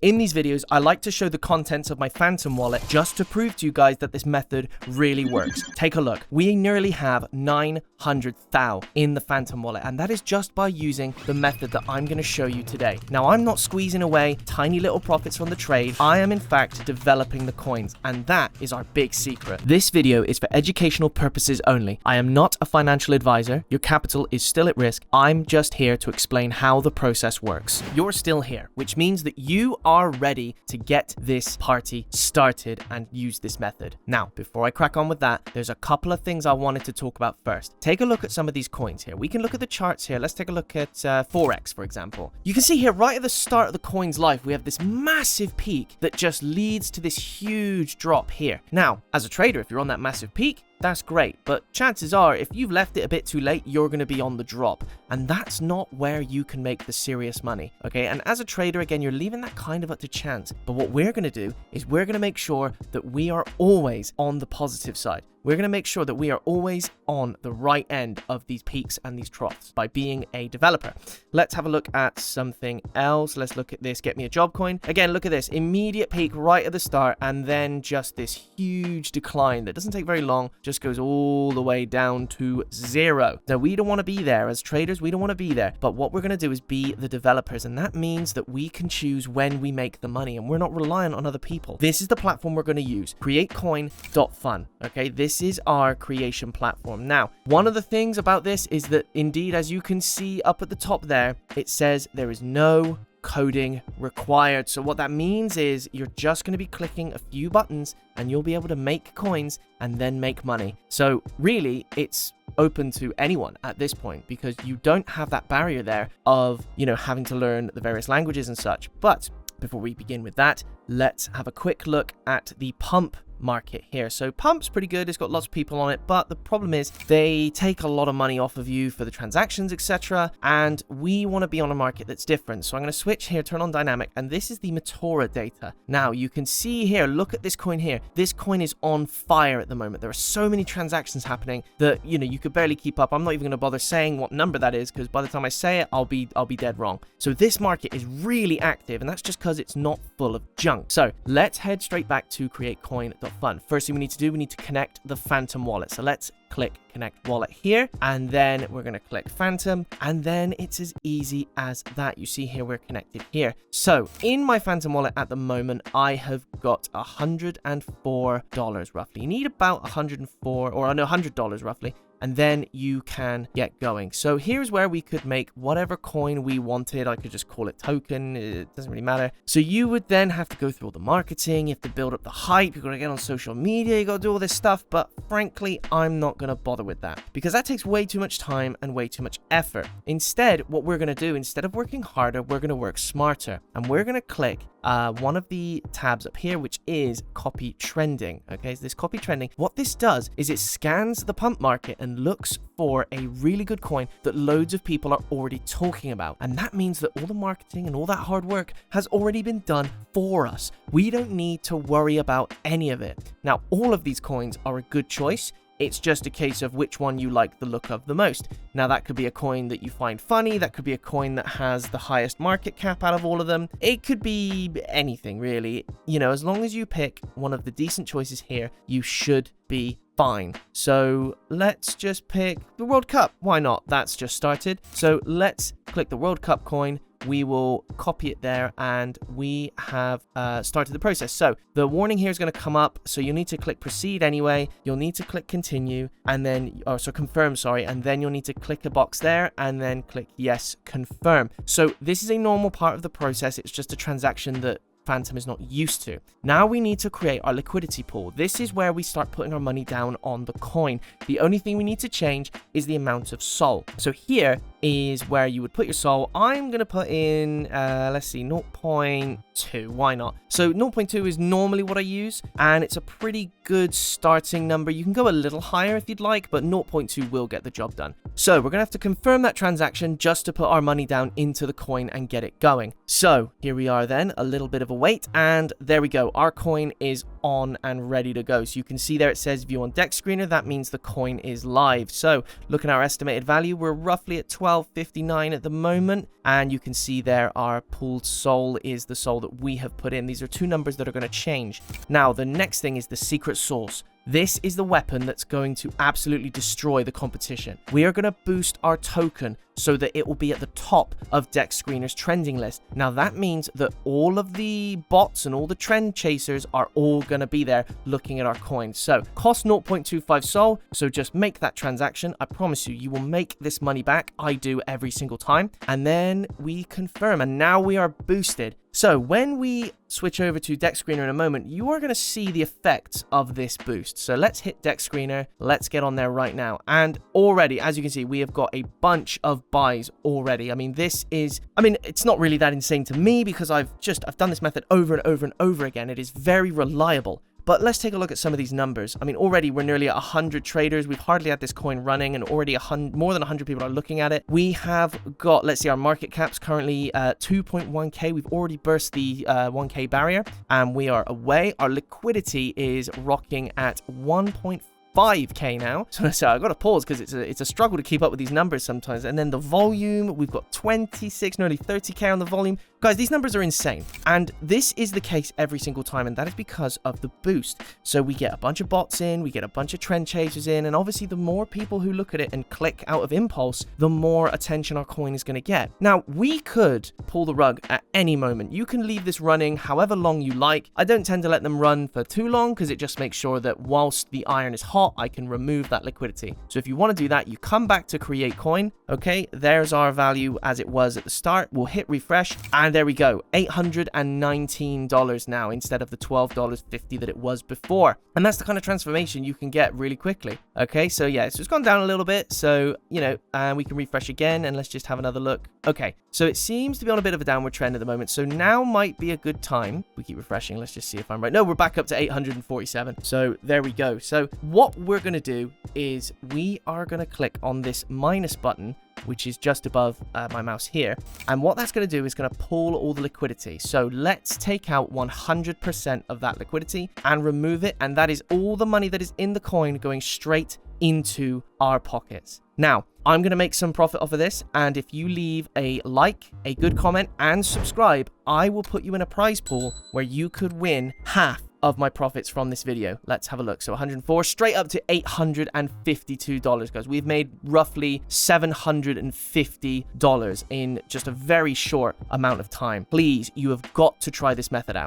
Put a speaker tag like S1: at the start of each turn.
S1: In these videos, I like to show the contents of my Phantom wallet just to prove to you guys that this method really works. Take a look. We nearly have 900,000 in the Phantom wallet, and that is just by using the method that I'm going to show you today. Now, I'm not squeezing away tiny little profits from the trade. I am in fact developing the coins, and that is our big secret. This video is for educational purposes only. I am not a financial advisor. Your capital is still at risk. I'm just here to explain how the process works. You're still here, which means that you are ready to get this party started and use this method. Now, before I crack on with that, there's a couple of things I wanted to talk about first. Take a look at some of these coins here. We can look at the charts here. Let's take a look at Forex, for example. You can see here right at the start of the coin's life, we have this massive peak that just leads to this huge drop here. Now, as a trader, if you're on that massive peak, that's great, but chances are if you've left it a bit too late, you're going to be on the drop, and that's not where you can make the serious money, okay? And as a trader, again, you're leaving that kind of up to chance, but what we're going to do is we're going to make sure that we are always on the positive side. We're going to make sure that we are always on the right end of these peaks and these troughs by being a developer. Let's have a look at something else. Let's look at this. Get me a job coin. Again, look at this. Immediate peak right at the start, and then just this huge decline that doesn't take very long, just goes all the way down to zero. Now, we don't want to be there. As traders, we don't want to be there. But what we're going to do is be the developers, and that means that we can choose when we make the money, and we're not reliant on other people. This is the platform we're going to use. Createcoin.fun. Okay, this is our creation platform. Now, one of the things about this is that indeed, as you can see up at the top there, it says there is no coding required. So what that means is you're just going to be clicking a few buttons and you'll be able to make coins and then make money. So really, it's open to anyone at this point because you don't have that barrier there of, having to learn the various languages and such. But before we begin with that, let's have a quick look at the pump market here. So pump's pretty good. It's got lots of people on it, but the problem is they take a lot of money off of you for the transactions, etc. And we want to be on a market that's different. So I'm going to switch here, turn on dynamic, and this is the Metora data. Now you can see here, look at this coin here. This coin is on fire at the moment. There are so many transactions happening that you could barely keep up. I'm not even going to bother saying what number that is because by the time I say it, I'll be dead wrong. So this market is really active, and that's just because it's not full of junk. So let's head straight back to createcoin.fun. First thing we need to do, we need to connect the Phantom wallet. So let's click connect wallet here, and then we're going to click Phantom, and then it's as easy as that. You see here we're connected here. So in my Phantom wallet at the moment, I have got $104 roughly. You need about $100 roughly, and then you can get going. So here's where we could make whatever coin we wanted. I could just call it token. It doesn't really matter. So you would then have to go through all the marketing. You have to build up the hype. You've got to get on social media. You got to do all this stuff. But frankly, I'm not going to bother with that because that takes way too much time and way too much effort. Instead, what we're going to do, instead of working harder, we're going to work smarter. And we're going to click one of the tabs up here, which is copy trending. Okay, so this copy trending, what this does is it scans the pump market and looks for a really good coin that loads of people are already talking about. And that means that all the marketing and all that hard work has already been done for us. We don't need to worry about any of it. Now, all of these coins are a good choice. It's just a case of which one you like the look of the most. Now, that could be a coin that you find funny. That could be a coin that has the highest market cap out of all of them. It could be anything, really. As long as you pick one of the decent choices here, you should be fine. So let's just pick the World Cup. Why not? That's just started. So let's click the World Cup coin. We will copy it there, and we have started the process. So the warning here is going to come up. So you'll need to click proceed anyway. You'll need to click continue, and then, confirm, sorry. And then you'll need to click a box there and then click yes, confirm. So this is a normal part of the process. It's just a transaction that Phantom is not used to. Now we need to create our liquidity pool. This is where we start putting our money down on the coin. The only thing we need to change is the amount of SOL. So here is where you would put your SOL. I'm going to put in, let's see, 0.2. Why not? So 0.2 is normally what I use, and it's a pretty good starting number. You can go a little higher if you'd like, but 0.2 will get the job done. So we're going to have to confirm that transaction just to put our money down into the coin and get it going. So here we are then, a little bit of a wait, and there we go. Our coin is on and ready to go. So you can see there it says view on deck screener. That means the coin is live. So looking at our estimated value, we're roughly at 12.59 at the moment. And you can see there our pooled SOL is the SOL that we have put in. These are two numbers that are going to change. Now, the next thing is the secret source. This is the weapon that's going to absolutely destroy the competition. We are going to boost our token so that it will be at the top of Deck Screener's trending list. Now that means that all of the bots and all the trend chasers are all going to be there looking at our coins. So cost 0.25 SOL, so just make that transaction. I promise you, you will make this money back. I do every single time. And then we confirm, and now we are boosted. So when we switch over to Deck Screener in a moment, you are going to see the effects of this boost. So let's hit Deck Screener. Let's get on there right now. And already, as you can see, we have got a bunch of buys already. I mean, it's not really that insane to me because I've done this method over and over and over again. It is very reliable. But let's take a look at some of these numbers. I mean, already we're nearly at 100 traders. We've hardly had this coin running, and already more than 100 people are looking at it. We have got, let's see, our market cap's currently 2.1k. We've already burst the 1k barrier, and we are away. Our liquidity is rocking at 1.5k now. So I've got to pause because it's a struggle to keep up with these numbers sometimes. And then the volume, we've got 26, nearly 30k on the volume. Guys, these numbers are insane. And this is the case every single time, and that is because of the boost. So we get a bunch of bots in, we get a bunch of trend chasers in, and obviously the more people who look at it and click out of impulse, the more attention our coin is going to get. Now, we could pull the rug at any moment. You can leave this running however long you like. I don't tend to let them run for too long because it just makes sure that whilst the iron is hot, I can remove that liquidity. So if you want to do that, you come back to create coin. Okay, there's our value as it was at the start. We'll hit refresh, and there we go, $819 now instead of the $12.50 that it was before. And that's the kind of transformation you can get really quickly. Okay, so yeah, so it's gone down a little bit. So, you know, and we can refresh again, and let's just have another look. Okay, so it seems to be on a bit of a downward trend at the moment. So now might be a good time. We keep refreshing. Let's just see if I'm right. No, we're back up to 847. So there we go. So what we're going to do is we are going to click on this minus button, which is just above my mouse here. And what that's going to do is going to pull all the liquidity. So let's take out 100% of that liquidity and remove it. And that is all the money that is in the coin going straight into our pockets. Now, I'm going to make some profit off of this. And if you leave a like, a good comment, and subscribe, I will put you in a prize pool where you could win half of my profits from this video. Let's have a look. So 104 straight up to $852, guys. We've made roughly $750 in just a very short amount of time. Please, you have got to try this method out.